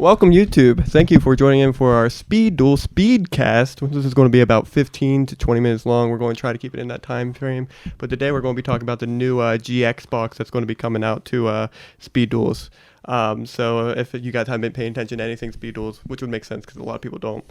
Welcome, YouTube. Thank you for joining in for our Speed Duel Speedcast. This is going to be about 15 to 20 minutes long. We're going to try to keep it in that time frame. But today we're going to be talking about the new GX box that's going to be coming out to Speed Duels. So if you guys haven't been paying attention to anything Speed Duels, which would make sense because a lot of people don't,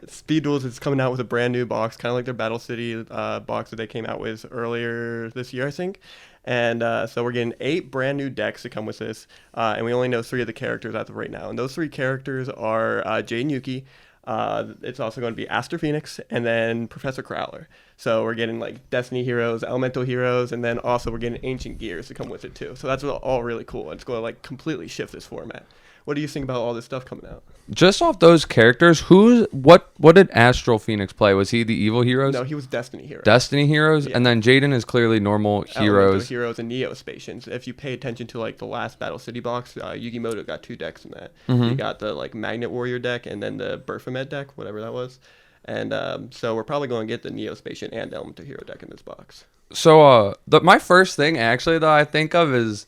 Speed Duels is coming out with a brand new box, kind of like their Battle City box that they came out with earlier this year, I think. And so we're getting 8 brand new decks to come with this, and we only know 3 of the characters as of right now. And those 3 characters are Jade and Yuki. It's also going to be Aster Phoenix, and then Professor Crowler. So we're getting like Destiny heroes, Elemental heroes, and then also we're getting Ancient Gears to come with it too. So that's all really cool. It's going to like completely shift this format. What do you think about all this stuff coming out? Just off those characters, what did Astral Phoenix play? Was he the evil heroes? No, he was Destiny heroes. Destiny heroes, Yeah. And then Jaden is clearly normal heroes. Elemental heroes and Neospatians. If you pay attention to like the last Battle City box, Yugimoto got 2 decks in that. Mm-hmm. He got the like Magnet Warrior deck and then the Berphomet deck, whatever that was. And so we're probably going to get the Neospatian and Elemental hero deck in this box. So my first thing actually that I think of is,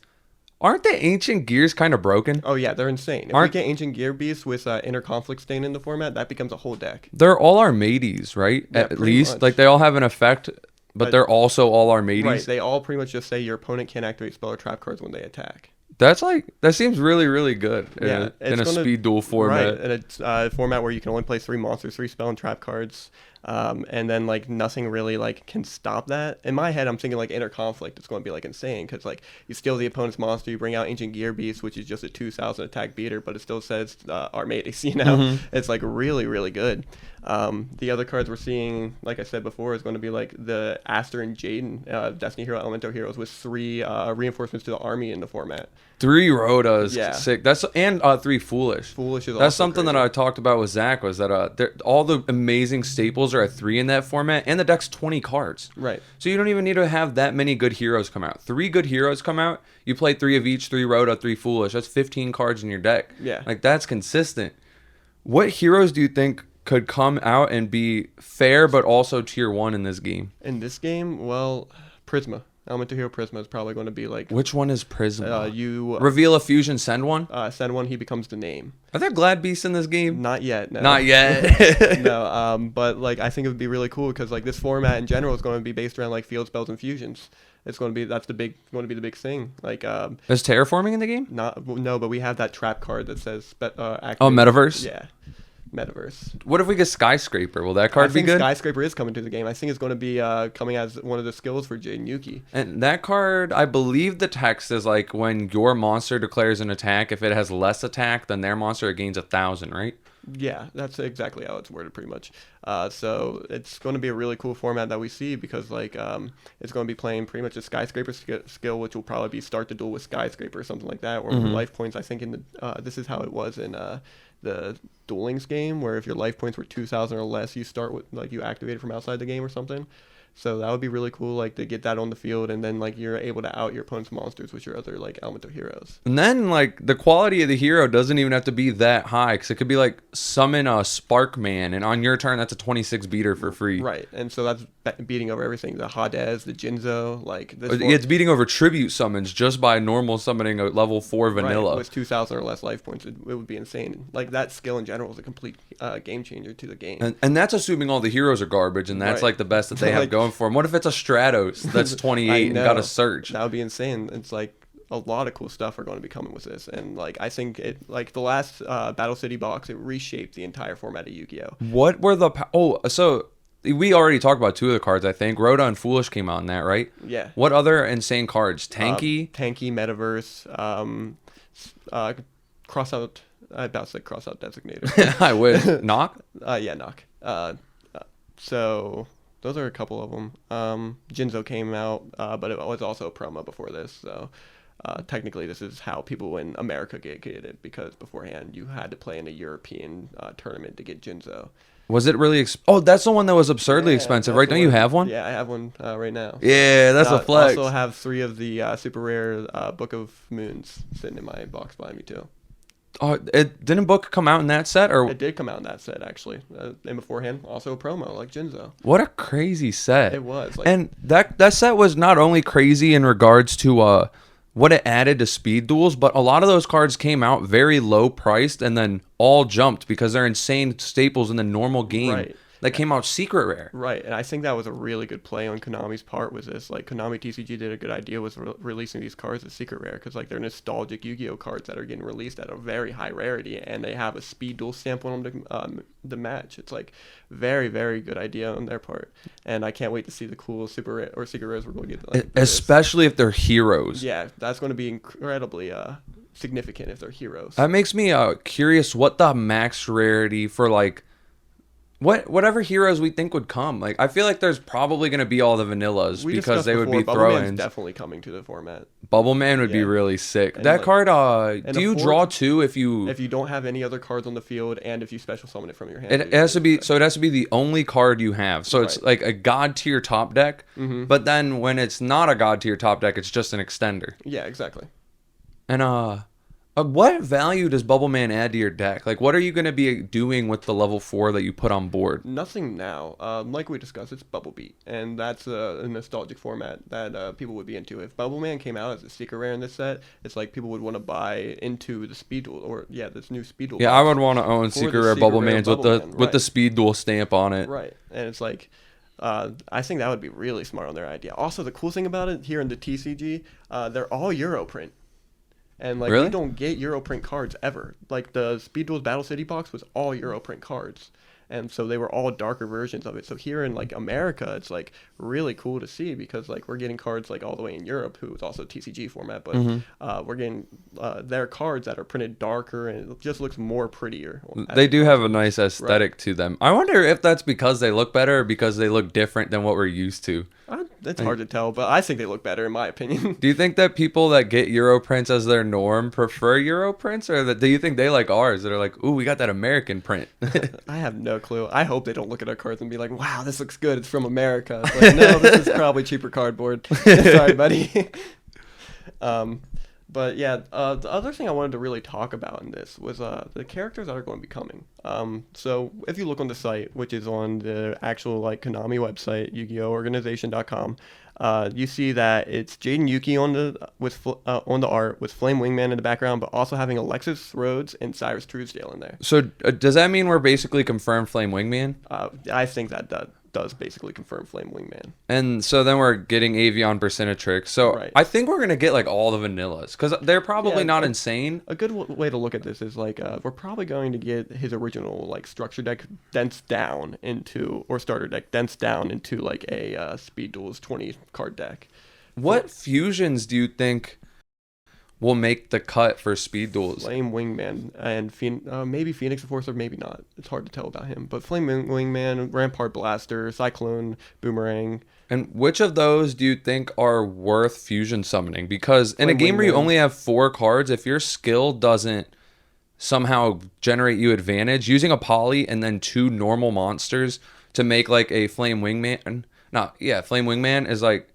aren't the Ancient Gears kind of broken? Oh yeah, they're insane. If we get Ancient Gear Beasts with Inner Conflict Stain in the format, that becomes a whole deck. They're all Armades, right? Yeah, At least much. like they all have an effect, but they're also all Armades. Right, they all pretty much just say your opponent can't activate spell or trap cards when they attack. That seems really, really good Yeah, in a Speed Duel format. Right, and it's a format where you can only play 3 monsters, 3 spell and trap cards, and then like nothing really like can stop that. In my head, I'm thinking like Inner Conflict is going to be like insane because like you steal the opponent's monster, you bring out Ancient Gear Beast, which is just a 2,000 attack beater, but it still says Armades. You know, It's like really, really good. The other cards we're seeing, like I said before, is going to be like the Aster and Jaden, Destiny hero, Elemental heroes with 3 reinforcements to the army in the format. 3 Rhodas, Yeah. sick. That's and 3 Foolish. Foolish is That's also something crazy. that I talked about with Zach, was that all the amazing staples are at 3 in that format, and the deck's 20 cards. Right. So you don't even need to have that many good heroes come out. 3 good heroes come out, you play 3 of each, 3 Rhoda, 3 Foolish. That's 15 cards in your deck. Yeah. Like, that's consistent. What heroes do you think could come out and be fair but also tier 1 in this game? In this game, well, Prisma. Elemental hero Prisma is probably going to be like Which one is Prism? you Reveal a fusion, send one? send one, he becomes the name. Are there Glad Beasts in this game? Not yet. No. Not yet. No. But like I think it would be really cool because like this format in general is going to be based around like field spells and fusions. It's going to be going to be the big thing. Like Is terraforming in the game? no, but we have that trap card that says activate. Oh, Metaverse? Yeah. Metaverse. What if we get Skyscraper? Will that card I be think good? Skyscraper is coming to the game. I think it's going to be coming as one of the skills for Jade and Yuki. And that card, I believe the text is like when your monster declares an attack, if it has less attack than their monster, it gains 1,000, right? Yeah, that's exactly how it's worded pretty much. So it's going to be a really cool format that we see because like it's going to be playing pretty much a Skyscraper skill, which will probably be start the duel with Skyscraper or something like that. Or life points, I think in the this is how it was in the Duel Links game, where if your life points were 2,000 or less, you start with like you activate it from outside the game or something. So that would be really cool, like to get that on the field, and then like you're able to out your opponent's monsters with your other like Elemental heroes. And then like the quality of the hero doesn't even have to be that high, because it could be like summon a Sparkman, and on your turn that's a 26 beater for free. Right, and so that's beating over everything. The Hades, the Jinzo, like this. It's beating over tribute summons just by normal summoning a level 4 vanilla. Right, with 2,000 or less life points, it would be insane. Like that skill in general is a complete game changer to the game. And that's assuming all the heroes are garbage, and that's Right. like the best that they have Like- going for them. What if it's a Stratos that's 28 and got a Surge? That would be insane. It's like a lot of cool stuff are going to be coming with this, and like I think it like the last Battle City box, it reshaped the entire format of Yu-Gi-Oh. What were the... so we already talked about 2 of the cards, I think. Rhoda and Foolish came out in that, right? Yeah. What other insane cards? Tanky? Tanky, Metaverse, Crossout. I about to say Crossout Designator. I wish. Knock? Yeah, Knock. So those are a couple of them. Jinzo came out, but it was also a promo before this. So technically, this is how people in America get it, because beforehand you had to play in a European tournament to get Jinzo. Was it really... that's the one that was absurdly expensive, right? Don't you have one? Yeah, I have one right now. Yeah, that's a flex. I also have 3 of the super rare Book of Moons sitting in my box behind me too. Oh, didn't Book come out in that set? Or It did come out in that set, actually. And beforehand, also a promo, like Jinzo. what a crazy set. It was. Like, And that set was not only crazy in regards to what it added to Speed Duels, but a lot of those cards came out very low priced and then all jumped because they're insane staples in the normal game Right. that came out secret rare. Right, and I think that was a really good play on Konami's part. Was this like Konami TCG did a good idea was releasing these cards as secret rare because like they're nostalgic Yu-Gi-Oh cards that are getting released at a very high rarity, and they have a Speed Duel stamp on them to match. It's like very very good idea on their part, and I can't wait to see the cool super rare or secret rares we're going to get. Like, Especially if they're heroes. Yeah, that's going to be incredibly significant if they're heroes. That makes me curious what the max rarity for like whatever heroes we think would come. Like I feel like there's probably going to be all the vanillas We because discussed they would before, be Bubble Man's throw-ins. definitely coming to the format. Bubble Man would be Yeah. really sick. And That like- card, and do a you fourth- draw two if you If you don't have any other cards on the field, and if you special summon it from your hand, it has to be, so it has to be the only card you have. So it's Right. like a god tier top deck, but then when it's not a god tier top deck, it's just an extender. Yeah, exactly. And what value does Bubble Man add to your deck? Like, what are you going to be doing with the level 4 that you put on board? Nothing now. Like we discussed, it's Bubble Beat, and that's a nostalgic format that people would be into. If Bubble Man came out as a secret rare in this set, it's like people would want to buy into the Speed Duel, or this new Speed Duel. Yeah, box I would want to own for secret the rare secret Bubble rare Mans Bubble with the Man, with the right. Speed Duel stamp on it. Right, and it's like, I think that would be really smart on their idea. Also, the cool thing about it here in the TCG, they're all Euro print. And like Really? we don't get Euro print cards ever. Like the Speed Duels Battle City box was all Euro print cards. And so they were all darker versions of it. So here in like America, it's like really cool to see because like we're getting cards like all the way in Europe, who is also TCG format, but we're getting their cards that are printed darker and it just looks more prettier. They do have a nice aesthetic to them. I wonder if that's because they look better or because they look different than what we're used to. It's hard to tell, but I think they look better in my opinion. Do you think that people that get Euro prints as their norm prefer Euro prints, or do you think they like ours that are like, ooh, we got that American print? I have no clue. I hope they don't look at our cards and be like, wow, this looks good. It's from America. It's like, no, this is probably cheaper cardboard. Sorry, buddy. But yeah, the other thing I wanted to really talk about in this was the characters that are going to be coming. So if you look on the site, which is on the actual like Konami website, Yu-Gi-Oh! Organization.com, you see that it's Jaden Yuki on the art with Flame Wingman in the background, but also having Alexis Rhodes and Cyrus Truesdale in there. So does that mean we're basically confirmed Flame Wingman? I think that does basically confirm Flame Wingman. And so then we're getting Avion Percentatrix. So Right. I think we're going to get like all the vanillas because they're probably Yeah, not insane. A good way to look at this is like we're probably going to get his original like structure deck densed down into, or starter deck densed down into like a Speed Duels 20 card deck. What fusions do you think will make the cut for Speed Duels? Flame Wingman and maybe Phoenix Enforcer, maybe not. It's hard to tell about him. But Flame Wingman, Rampart Blaster, Cyclone, Boomerang. And which of those do you think are worth fusion summoning? Because in a Flame game where you Wingman. only have 4 cards, if your skill doesn't somehow generate you advantage, using a poly and then 2 normal monsters to make like a Flame Wingman. Flame Wingman is like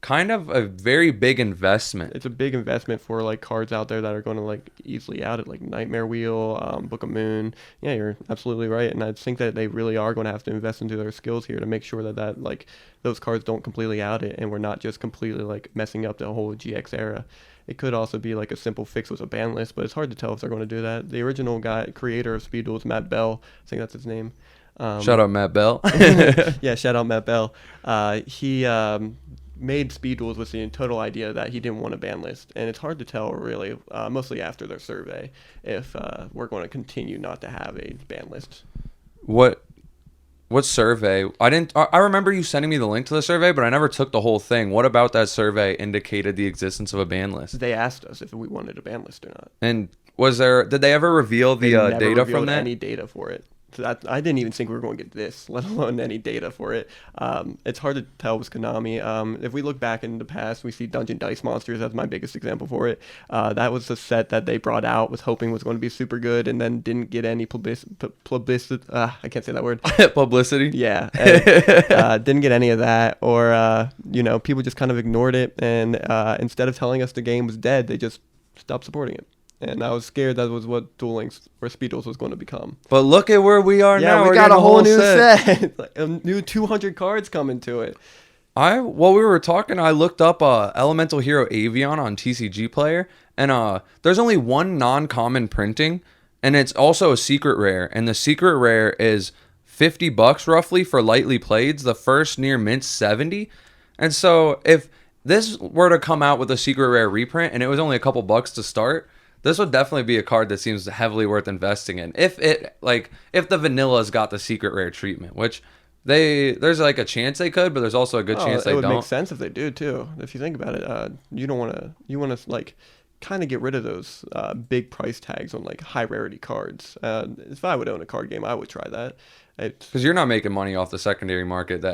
kind of a very big investment. It's a big investment for like cards out there that are going to like easily out it, like Nightmare Wheel, Book of Moon. Yeah, you're absolutely right, and I think that they really are going to have to invest into their skills here to make sure that like those cards don't completely out it, and we're not just completely like messing up the whole GX era. It could also be like a simple fix with a ban list, but it's hard to tell if they're going to do that. The original creator of Speed Duels, Matt Bell, I think that's his name. Shout out Matt Bell. Yeah, shout out Matt Bell. He made Speed Duels with the total idea that he didn't want a ban list, and it's hard to tell really, mostly after their survey, if we're going to continue not to have a ban list. What survey? I remember you sending me the link to the survey, but I never took the whole thing. What about that survey indicated the existence of a ban list? They asked us if we wanted a ban list or not. And did they ever reveal the Never data from revealed that? any data for it. So I didn't even think we were going to get this, let alone any data for it. It's hard to tell with Konami. If we look back in the past, we see Dungeon Dice Monsters as my biggest example for it. That was the set that they brought out, was hoping was going to be super good, and then didn't get any publicity. I can't say that word. Publicity? Yeah. And, didn't get any of that, or people just kind of ignored it, and instead of telling us the game was dead, they just stopped supporting it. And I was scared that was what dueling or Speed Duels was going to become. But look at where we are now. Yeah, we We're got getting a whole new set. Like, a new 200 cards coming to it. While we were talking, I looked up Elemental Hero Avion on TCG Player, and there's only one non-common printing, and it's also a secret rare, and the secret rare is $50 roughly for lightly played. The first near mint 70, and so if this were to come out with a secret rare reprint, and it was only a couple bucks to start, this would definitely be a card that seems heavily worth investing in. If the vanilla's got the secret rare treatment, which there's like a chance they could, but there's also a good chance they It would don't. make sense if they do too. If you think about it, you want to like kind of get rid of those big price tags on like high rarity cards. If I would own a card game, I would try that. Because you're not making money off the secondary market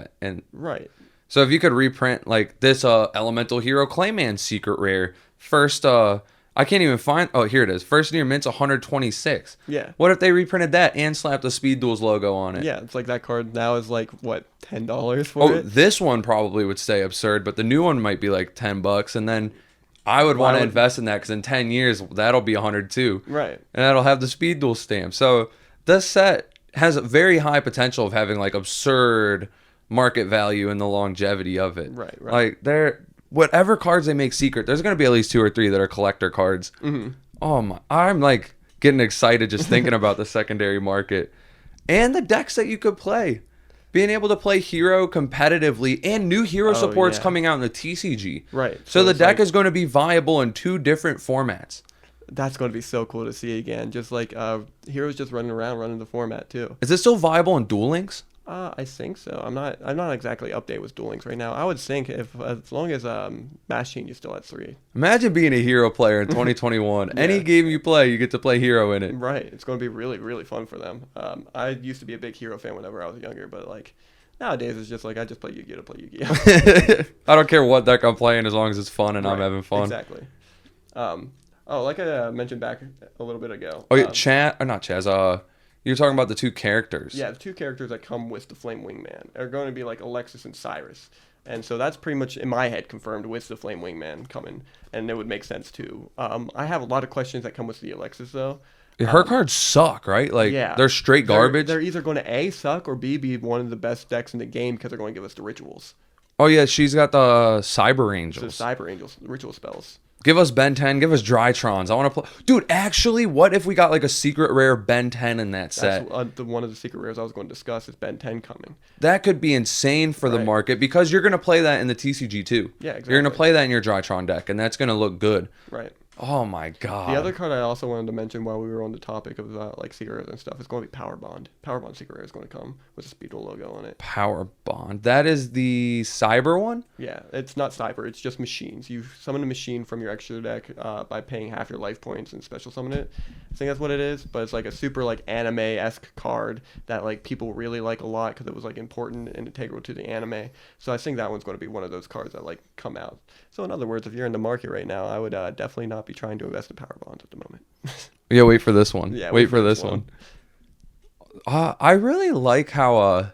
Right. so if you could reprint like this Elemental Hero Clayman secret rare first I can't even find. Oh, here it is. First near mint's 126. Yeah. What if they reprinted that and slapped the Speed Duels logo on it? Yeah, it's like that card now is like what, $10 for it? This one probably would stay absurd, but the new one might be like $10, and then I would want to invest in that because in 10 years that'll be 100 too. Right. And that'll have the Speed Duel stamp. So this set has a very high potential of having like absurd market value and the longevity of it. Right. Like whatever cards they make secret, there's going to be at least 2 or 3 that are collector cards. Mm-hmm. Oh my, I'm like getting excited just thinking about the secondary market and the decks that you could play. Being able to play hero competitively and new hero supports coming out in the TCG. Right. So the deck is going to be viable in 2 different formats. That's going to be so cool to see again. Just like heroes just running around, running the format too. Is this still viable in Duel Links? I think so. I'm not exactly updated with Duel Links right now. I would think as long as Mass Change is still at 3. Imagine being a hero player in 2021. Yeah. Any game you play, you get to play hero in it. Right. It's going to be really, really fun for them. I used to be a big hero fan whenever I was younger, but like nowadays it's just like I just play Yu-Gi-Oh to play Yu-Gi-Oh. I don't care what deck I'm playing as long as it's fun and I'm Right, having fun. Exactly. Like I mentioned back a little bit ago. Oh yeah, not Chaz. You're talking about the 2 characters. Yeah, the 2 characters that come with the Flame Wingman are going to be like Alexis and Cyrus. And so that's pretty much in my head confirmed with the Flame Wingman coming, and it would make sense too. I have a lot of questions that come with the Alexis though. Her cards suck, right? Like they're straight garbage. They're either going to A, suck, or B, be one of the best decks in the game because they're going to give us the rituals. Oh yeah, she's got the Cyber Angels. So Cyber Angels, ritual spells. Give us Ben 10, give us Drytrons. I want to play. Dude, actually, what if we got like a secret rare Ben 10 in that set? That's one of the secret rares I was going to discuss is Ben 10 coming. That could be insane for the market because you're going to play that in the TCG too. Yeah, exactly. You're going to play that in your Drytron deck, and that's going to look good. Right. Oh my god. The other card I also wanted to mention while we were on the topic of like secret rares and stuff is going to be Power Bond. Power Bond secret rare is going to come with a Speed Duel logo on it. Power Bond. That is the Cyber one? Yeah, it's not cyber. It's just machines. You summon a machine from your extra deck by paying half your life points and special summon it. I think that's what it is. But it's like a super like anime-esque card that like people really like a lot because it was like important and integral to the anime. So I think that one's going to be one of those cards that like come out. So in other words, if you're in the market right now, I would definitely not be trying to invest in Power Bonds at the moment. Yeah, wait for this one. Yeah, wait for this one. I really like how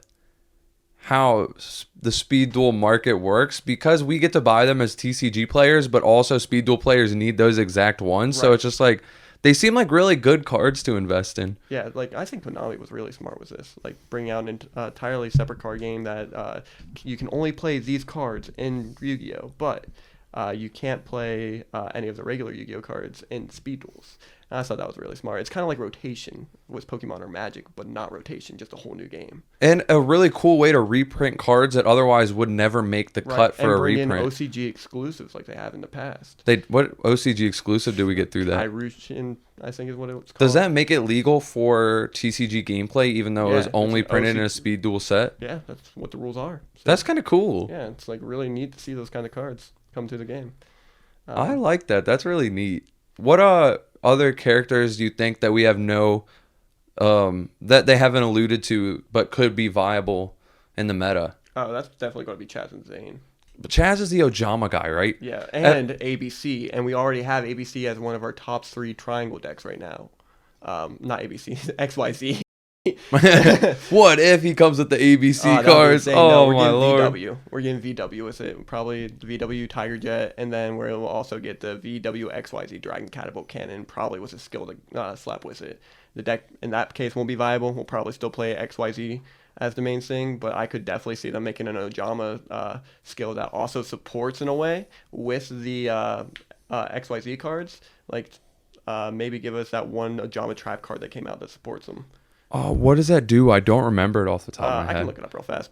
the Speed Duel market works because we get to buy them as TCG players, but also Speed Duel players need those exact ones. So it's just like they seem like really good cards to invest in. Yeah, like I think Konami was really smart with this, like bring out an entirely separate card game that you can only play these cards in Yu-Gi-Oh, but you can't play any of the regular Yu-Gi-Oh cards in Speed Duels. And I thought that was really smart. It's kind of like rotation with Pokemon or Magic, but not rotation, just a whole new game. And a really cool way to reprint cards that otherwise would never make the cut for a reprint. And bring in OCG exclusives like they have in the past. What OCG exclusive do we get through that? Irushin, I think is what it's called. Does that make it legal for TCG gameplay even though it was only printed in a Speed Duel set? Yeah, that's what the rules are. So, that's kind of cool. Yeah, it's like really neat to see those kind of cards come to the game. I like that. That's really neat. What other characters do you think that we have that they haven't alluded to but could be viable in the meta? Oh, that's definitely going to be Chaz and Zane. But Chaz is the Ojama guy, right? Yeah, and ABC, and we already have ABC as one of our top 3 triangle decks right now. Not ABC, XYZ. What if he comes with the ABC cards? No, my lord. VW. We're getting VW with it. Probably the VW Tiger Jet, and then we'll also get the VW XYZ Dragon Catapult Cannon, probably with a skill to slap with it. The deck in that case won't be viable. We'll probably still play XYZ as the main thing, but I could definitely see them making an Ojama skill that also supports in a way with the XYZ cards. Like maybe give us that one Ojama trap card that came out that supports them. Oh, what does that do? I don't remember it off the top of my head. I can look it up real fast.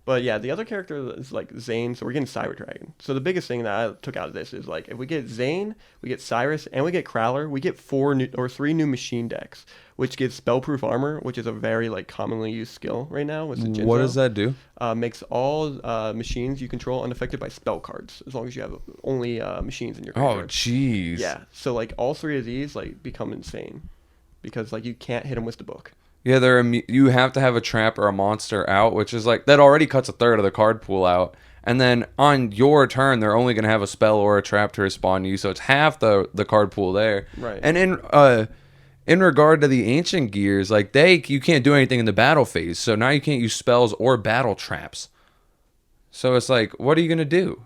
But yeah, the other character is like Zane, so we're getting Cyber Dragon. So the biggest thing that I took out of this is like if we get Zane, we get Cyrus, and we get Crowler, we get 3 new machine decks, which gives Spellproof Armor, which is a very like commonly used skill right now with the Jinzo. What does that do? Makes all machines you control unaffected by spell cards, as long as you have only machines in your graveyard. Oh, jeez. Yeah, so like all 3 of these like become insane because like you can't hit them with the book. Yeah, you have to have a trap or a monster out, which is like that already cuts a third of the card pool out. And then on your turn, they're only going to have a spell or a trap to respond to you, so it's half the card pool there. Right. And in regard to the ancient gears, like you can't do anything in the battle phase, so now you can't use spells or battle traps. So it's like, what are you going to do?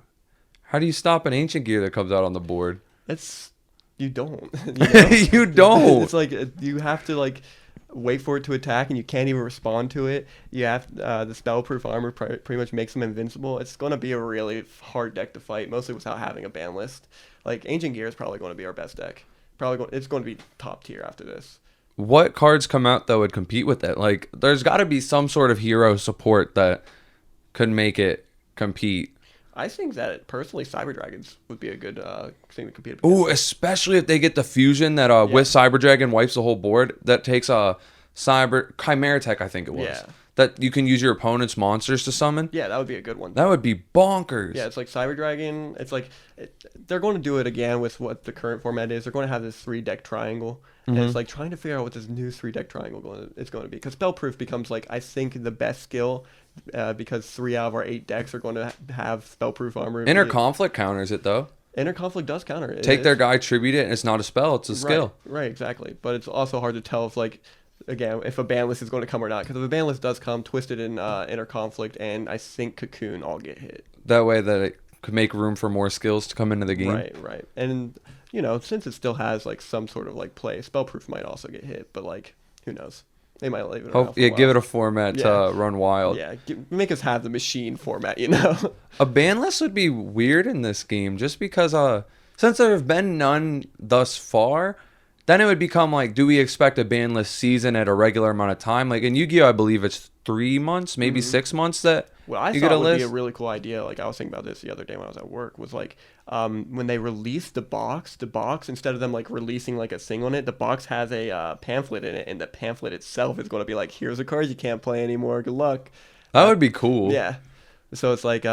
How do you stop an ancient gear that comes out on the board? You don't. You know? You don't. It's like you have to like wait for it to attack, and you can't even respond to it. You have the Spellproof Armor pretty much makes them invincible. It's going to be a really hard deck to fight, mostly without having a ban list. Like Ancient Gear is probably going to be our best deck. It's going to be top tier after this. What cards come out that would compete with it? Like, there's got to be some sort of hero support that could make it compete. I think that personally, Cyber Dragons would be a good thing to compete against. Ooh, especially if they get the fusion that with Cyber Dragon wipes the whole board. That takes a Chimera Tech, I think it was. Yeah. That you can use your opponent's monsters to summon. Yeah, that would be a good one. That would be bonkers. Yeah, it's like Cyber Dragon. It's like they're going to do it again with what the current format is. They're going to have this 3-deck triangle, and it's like trying to figure out what this new 3-deck triangle is going to be. Because Spellproof becomes like I think the best skill. Because 3 out of our 8 decks are going to have Spellproof Armor. Inner Conflict counters it, though. Inner Conflict does counter it. Take their guy, tribute it, and it's not a spell, it's a skill. Right, exactly. But it's also hard to tell if, like, again, if a ban list is going to come or not. Because if a ban list does come, Twisted and Inner Conflict and I think Cocoon all get hit. That way that it could make room for more skills to come into the game. Right. And, you know, since it still has, like, some sort of, like, play, Spellproof might also get hit. But, like, who knows? They might leave it around for a while. Give it a format to run wild. Yeah, make us have the machine format, you know? A ban list would be weird in this game just because since there have been none thus far, then it would become like, do we expect a ban list season at a regular amount of time? Like in Yu-Gi-Oh, I believe it's 3 months, maybe 6 months that you get a list. Would be a really cool idea. Like I was thinking about this the other day when I was at work, was like when they released the box, instead of them like releasing like a thing on it, the box has a pamphlet in it, and the pamphlet itself is going to be like, here's a card you can't play anymore, good luck. That would be cool. Yeah. So it's like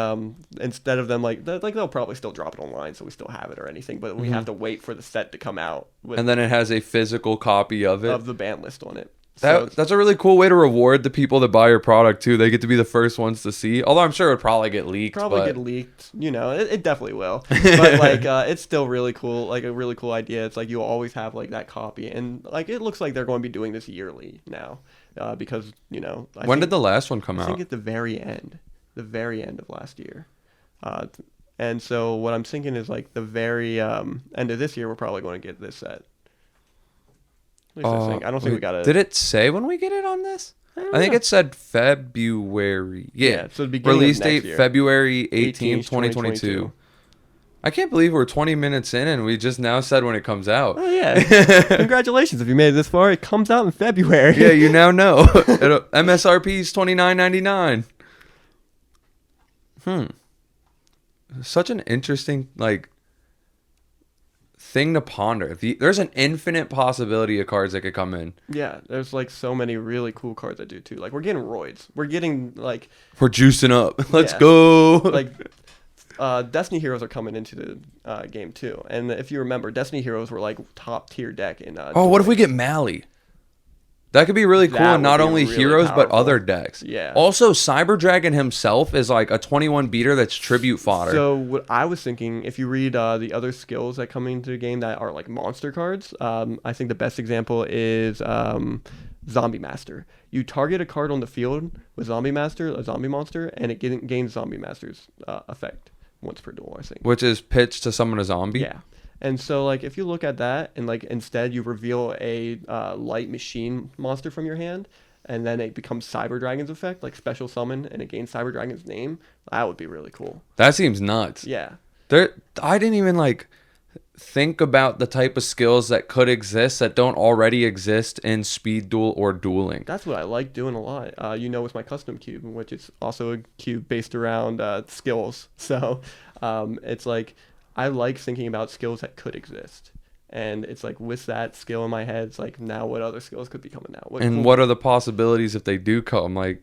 instead of them like they'll probably still drop it online, so we still have it or anything, but we have to wait for the set to come out and then it has a physical copy of the ban list on it. That's a really cool way to reward the people that buy your product too. They get to be the first ones to see. Although I'm sure it would probably get leaked. You know, it definitely will. But like, it's still really cool. Like a really cool idea. It's like you'll always have like that copy, and like it looks like they're going to be doing this yearly now, because you know. When did the last one come out? I think at the very end of last year. And so what I'm thinking is like the very end of this year, we're probably going to get this set. I don't think we got it. Did it say when we get it on this? I think it said February. Yeah, so the beginning release of next date year. February 18th, 2022. I can't believe we're 20 minutes in and we just now said when it comes out. Oh yeah! Congratulations if you made it this far. It comes out in February. Yeah, you now know. MSRP is $29.99. Such an interesting thing to ponder. There's an infinite possibility of cards that could come in. Yeah, there's like so many really cool cards that do too. Like we're getting roids. We're getting like we're juicing up. Let's go. Like Destiny Heroes are coming into the game too. And if you remember, Destiny Heroes were like top tier deck in. What if we get Mally? That could be really cool, and not only really heroes, powerful. But other decks. Yeah. Also, Cyber Dragon himself is like a 21 beater that's tribute fodder. So what I was thinking, if you read the other skills that come into the game that are like monster cards, I think the best example is Zombie Master. You target a card on the field with Zombie Master, a zombie monster, and it gains Zombie Master's effect once per duel, I think. Which is pitched to summon a zombie? Yeah. And so, like, if you look at that and, like, instead you reveal a light machine monster from your hand, and then it becomes Cyber Dragon's effect, like special summon, and it gains Cyber Dragon's name. That would be really cool. That seems nuts. Yeah. I didn't even like think about the type of skills that could exist that don't already exist in Speed Duel or dueling. That's what I like doing a lot. With my custom cube, which is also a cube based around skills. So it's like I like thinking about skills that could exist. And it's like with that skill in my head, it's like now what other skills could be coming out? What are the possibilities if they do come? Like,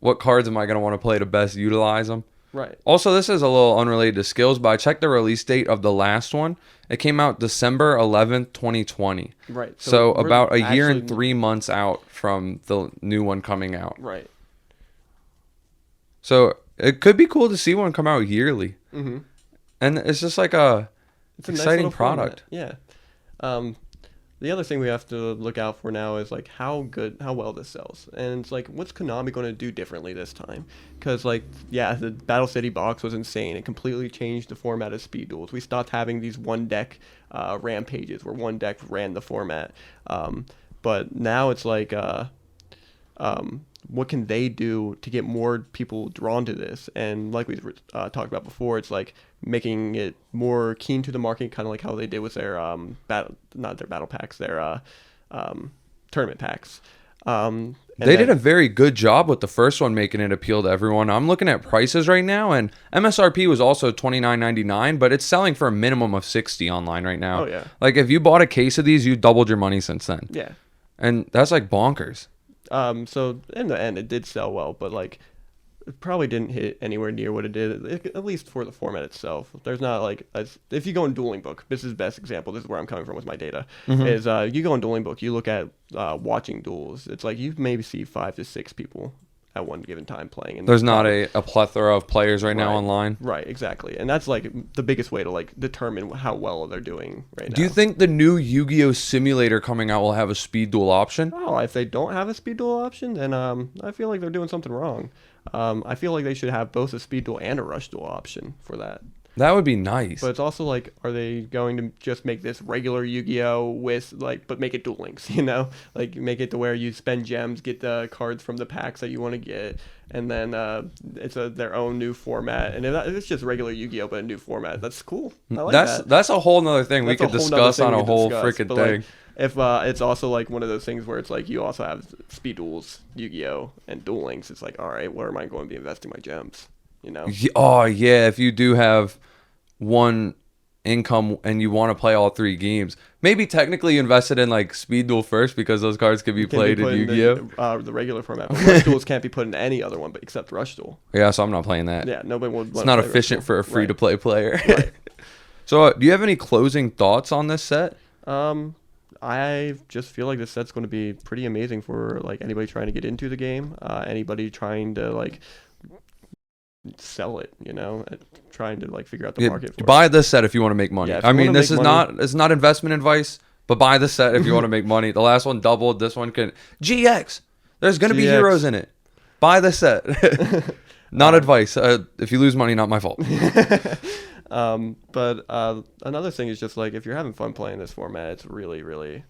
what cards am I going to want to play to best utilize them? Right. Also, this is a little unrelated to skills, but I checked the release date of the last one. It came out December 11th, 2020. Right. So we're about a year actually- and 3 months out from the new one coming out. Right. So it could be cool to see one come out yearly. Mm-hmm. And it's just like a It's a nice exciting little format. product. Yeah. The other thing we have to look out for now is like how well this sells, and it's like what's Konami going to do differently this time? Because like the Battle City box was insane. It completely changed the format of Speed Duels. We stopped having these one deck rampages where one deck ran the format, but now it's like what can they do to get more people drawn to this? And like we talked about before, it's like making it more keen to the market, kind of like how they did with their battle packs, their tournament packs. They did a very good job with the first one, making it appeal to everyone. I'm looking at prices right now, and MSRP was also $29.99, but it's selling for a minimum of $60 online right now. Oh, yeah. Like, if you bought a case of these, you doubled your money since then. Yeah. And that's like bonkers. So in the end, it did sell well, but like it probably didn't hit anywhere near what it did, at least for the format itself. There's not like if you go in Dueling Book, this is the best example. This is where I'm coming from with my data. Is you go in Dueling Book, you look at watching duels. It's like you maybe see 5 to 6 people at one given time playing. And there's not a plethora of players right now online. Right, exactly. And that's like the biggest way to like determine how well they're doing right now. Do you think the new Yu-Gi-Oh! Simulator coming out will have a speed duel option? Oh, if they don't have a speed duel option, then I feel like they're doing something wrong. I feel like they should have both a speed duel and a rush duel option for that. That would be nice. But it's also like, are they going to just make this regular Yu-Gi-Oh with like, but make it Duel Links, you know, like make it to where you spend gems, get the cards from the packs that you want to get, and then it's their own new format. And if it's just regular Yu-Gi-Oh but a new format, that's cool. I like that. That's a whole nother thing we could discuss on a whole freaking thing. Like, if it's also like one of those things where it's like you also have Speed Duels, Yu-Gi-Oh, and Duel Links, it's like, all right, where am I going to be investing my gems? You know? Oh yeah, if you do have one income and you want to play all 3 games, maybe technically you invested in like Speed Duel first because those cards can be played in Yu-Gi-Oh. The regular format. But Rush Duels can't be put in any other one but except Rush Duel. Yeah, so I'm not playing that. Yeah, nobody would. It's not efficient for a free-to-play player. Right. So, do you have any closing thoughts on this set? I just feel like this set's going to be pretty amazing for like anybody trying to get into the game, anybody trying to like sell it, you know, trying to like figure out the market for buy this set if you want to make money. Yeah, I mean, this is it's not investment advice, but buy the set if you want to make money. The last one doubled. This one can GX. There's going to be heroes in it. Buy the set. Not advice. If you lose money, not my fault. But another thing is just like if you're having fun playing this format, it's really, really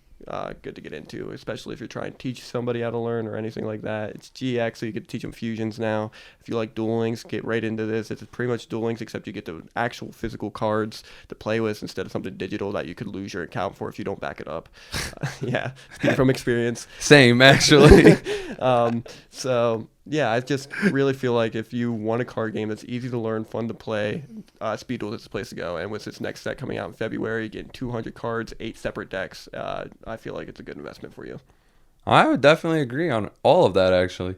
good to get into, especially if you're trying to teach somebody how to learn or anything like that. It's GX, so you can teach them fusions now. If you like Duel Links, get right into this. It's pretty much Duel Links, except you get the actual physical cards to play with instead of something digital that you could lose your account for if you don't back it up. Yeah, speaking from experience. Same, actually. So yeah, I just really feel like if you want a card game that's easy to learn, fun to play, Speed Duels is the place to go. And with this next set coming out in February, getting 200 cards, 8 separate decks, I feel like it's a good investment for you. I would definitely agree on all of that, actually.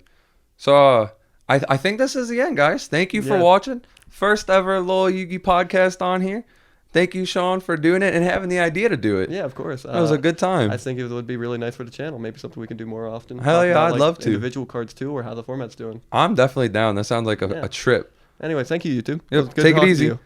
So I think this is the end, guys. Thank you for watching. First ever little Yugi podcast on here. Thank you, Shaun, for doing it and having the idea to do it. Yeah, of course. That was a good time. I think it would be really nice for the channel. Maybe something we can do more often. Hell yeah, I'd love to. Individual cards too, or how the format's doing. I'm definitely down. That sounds like a trip. Anyway, thank you, YouTube. Yep, take it easy.